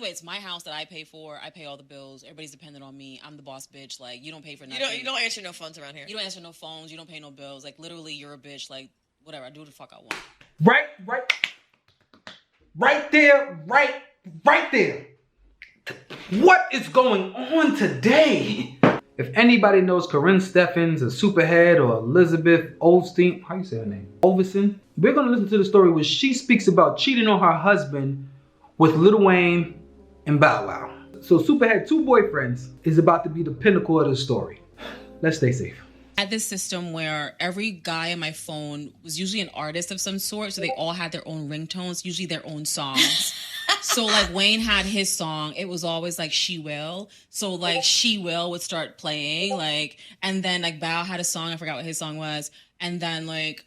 way, it's my house that I pay for. I pay all the bills. Everybody's dependent on me. I'm the boss bitch. Like, you don't pay for nothing. You don't answer no phones around here. You don't answer no phones. You don't pay no bills. Like, literally, you're a bitch. Like, whatever. I do what the fuck I want. Right there. What is going on today? If anybody knows Karrine Steffans or Superhead or Elizabeth Olstein, how you say her name? Overson. We're going to listen to the story where she speaks about cheating on her husband with Lil Wayne and Bow Wow. So Superhead, 2 boyfriends, is about to be the pinnacle of the story. Let's stay safe. I had this system where every guy on my phone was usually an artist of some sort, so they all had their own ringtones, usually their own songs. So like Wayne had his song, it was always like She Will. So like She Will would start playing, like, and then like Bow had a song, I forgot what his song was, and then like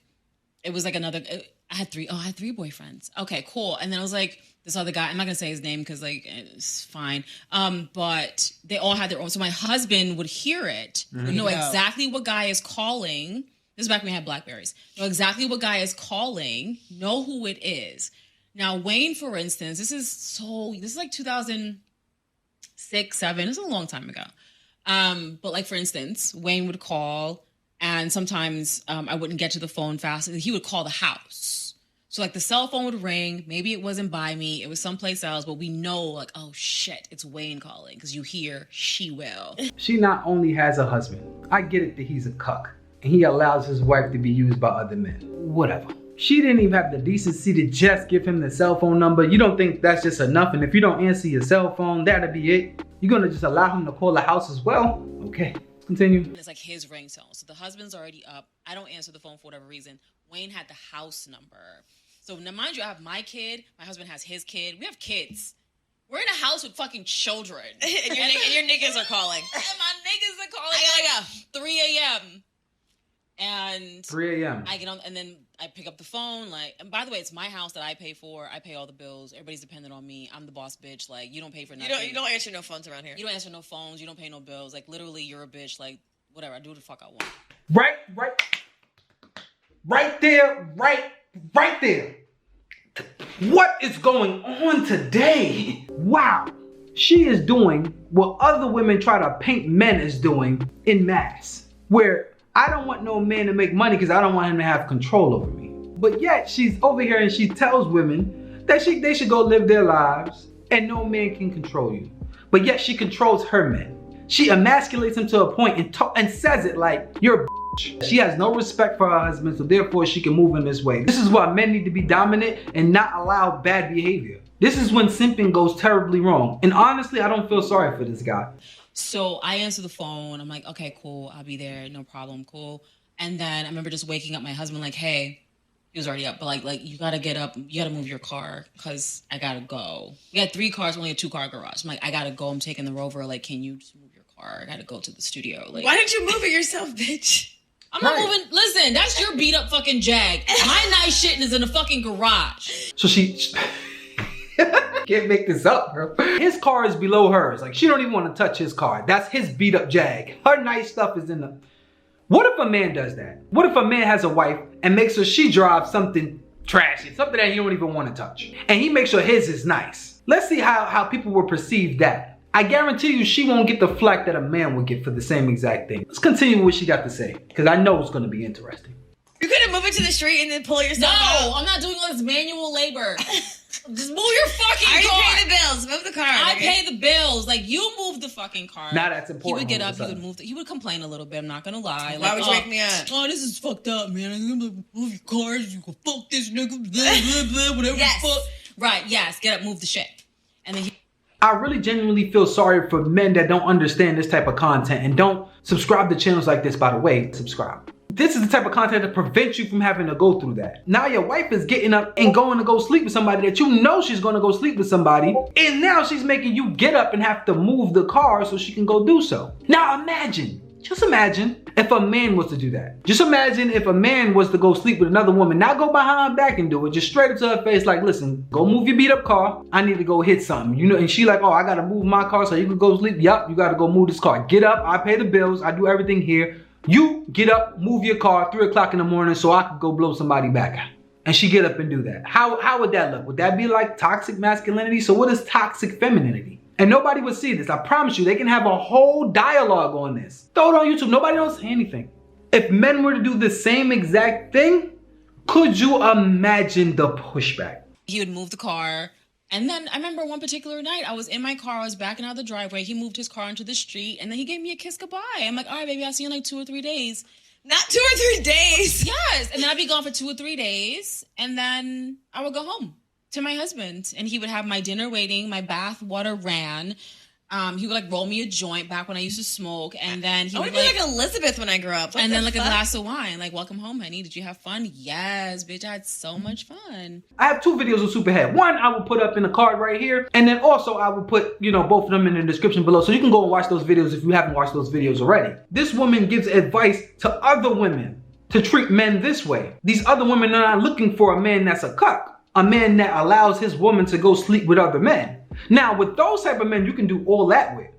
it was like another. I had three boyfriends. Okay, cool. And then I was like, this other guy, I'm not gonna say his name because like it's fine. But they all had their own. So my husband would hear it, would know exactly what guy is calling. This is back when we had Blackberries. Know exactly what guy is calling, know who it is. Now Wayne, for instance, this is like 2006, 2007. This is a long time ago. But like for instance, Wayne would call, and sometimes I wouldn't get to the phone fast. He would call the house. So like the cell phone would ring. Maybe it wasn't by me. It was someplace else. But we know like, oh shit, it's Wayne calling. Because you hear She Will. She not only has a husband. I get it that he's a cuck. And he allows his wife to be used by other men. Whatever. She didn't even have the decency to just give him the cell phone number. You don't think that's just enough? And if you don't answer your cell phone, that'll be it? You're going to just allow him to call the house as well? Okay. Continue. It's like his ringtone. So the husband's already up. I don't answer the phone for whatever reason. Wayne had the house number. So now mind you, I have my kid. My husband has his kid. We have kids. We're in a house with fucking children. and your niggas are calling. And my niggas are calling. I gotta go. 3 a.m. And 3 a.m. I get on, and then I pick up the phone. Like, and by the way, it's my house that I pay for. I pay all the bills. Everybody's dependent on me. I'm the boss bitch. Like, you don't pay for nothing. You don't answer no phones around here. You don't answer no phones. You don't pay no bills. Like, literally, you're a bitch. Like, whatever. I do what the fuck I want. Right there. What is going on today? Wow. She is doing what other women try to paint men as doing in mass. Where I don't want no man to make money because I don't want him to have control over me. But yet she's over here and she tells women that they should go live their lives and no man can control you. But yet she controls her men. She emasculates him to a point and says it like, you're a bitch. She has no respect for her husband, so therefore she can move in this way. This is why men need to be dominant and not allow bad behavior. This is when simping goes terribly wrong. And honestly, I don't feel sorry for this guy. So I answer the phone. I'm like, okay, cool. I'll be there. No problem. Cool. And then I remember just waking up my husband like, hey, he was already up, but like you got to get up. You got to move your car because I got to go. We had 3 cars, only a 2-car garage. I'm like, I got to go. I'm taking the Rover. Like, can you just move your car? I got to go to the studio. Like, why didn't you move it yourself, bitch? I'm not moving. Listen, that's your beat up fucking Jag. My nice shit is in the fucking garage. So she can't make this up, bro. His car is below hers. Like, she don't even want to touch his car. That's his beat up Jag. Her nice stuff is in the... What if a man does that? What if a man has a wife and makes sure she drives something trashy, something that he don't even want to touch, and he makes sure his is nice? Let's see how people will perceive that. I guarantee you she won't get the flack that a man would get for the same exact thing. Let's continue with what she got to say, because I know it's going to be interesting. You couldn't move it to the street and then pull yourself out? No, I'm not doing all this manual labor. Just move your fucking car. I pay the bills. Move the car. I pay the bills. Like, you move the fucking car. Now that's important. He would get up. He would move. He would complain a little bit. I'm not gonna lie. Why would you wake me up? Oh, this is fucked up, man. I'm gonna move your cars. You can fuck this nigga. Blah, blah, blah, whatever yes. the fuck. Right. Yes. Get up. Move the shit. And then I really genuinely feel sorry for men that don't understand this type of content and don't subscribe to channels like this. By the way, subscribe. This is the type of content that prevents you from having to go through that. Now your wife is getting up and going to go sleep with somebody that you know she's going to go sleep with somebody. And now she's making you get up and have to move the car so she can go do so. Now imagine, just imagine if a man was to do that. Just imagine if a man was to go sleep with another woman, not go behind her back and do it, just straight up to her face like, listen, go move your beat up car. I need to go hit something. You know, and she like, oh, I got to move my car so you can go sleep. Yup, you got to go move this car. Get up, I pay the bills, I do everything here. You get up, move your car 3 o'clock in the morning so I can go blow somebody back. and she get up and do that. How would that look? Would that be like toxic masculinity? So what is toxic femininity? And nobody would see this. I promise you, they can have a whole dialogue on this. Throw it on YouTube. Nobody don't say anything. If men were to do the same exact thing, could you imagine the pushback? He would move the car. And then I remember one particular night, I was in my car, I was backing out of the driveway. He moved his car into the street, and then he gave me a kiss goodbye. I'm like, all right, baby, I'll see you in like 2 or 3 days. Not 2 or 3 days. Yes. And then I'd be gone for 2 or 3 days, and then I would go home to my husband, and he would have my dinner waiting, my bath water ran. He would like roll me a joint back when I used to smoke, and then he I would be like Elizabeth when I grew up. And then like a glass of wine, like, welcome home, honey. Did you have fun? Yes, bitch, I had so much fun. I have 2 videos of Superhead. One I will put up in the card right here, and then also I will put, both of them in the description below, so you can go and watch those videos if you haven't watched those videos already. This woman gives advice to other women to treat men this way. These other women are not looking for a man that's a cuck, a man that allows his woman to go sleep with other men. Now, with those type of men, you can do all that with.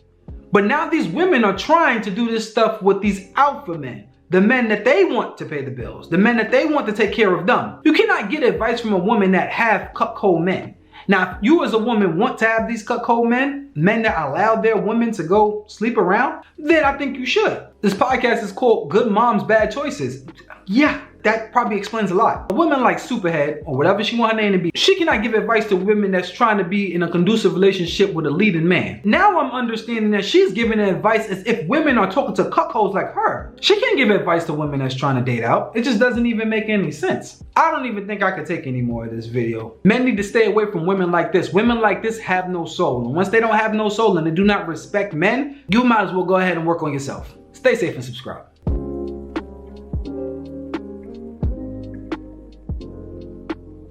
But now these women are trying to do this stuff with these alpha men. The men that they want to pay the bills. The men that they want to take care of them. You cannot get advice from a woman that have cuckold men. Now, if you as a woman want to have these cuckold men, men that allow their women to go sleep around, then I think you should. This podcast is called Good Moms, Bad Choices. Yeah, that probably explains a lot. A woman like Superhead, or whatever she want her name to be, she cannot give advice to women that's trying to be in a conducive relationship with a leading man. Now I'm understanding that she's giving advice as if women are talking to cuckolds like her. She can't give advice to women that's trying to date out. It just doesn't even make any sense. I don't even think I could take any more of this video. Men need to stay away from women like this. Women like this have no soul. And once they don't have no soul and they do not respect men, you might as well go ahead and work on yourself. Stay safe and subscribe.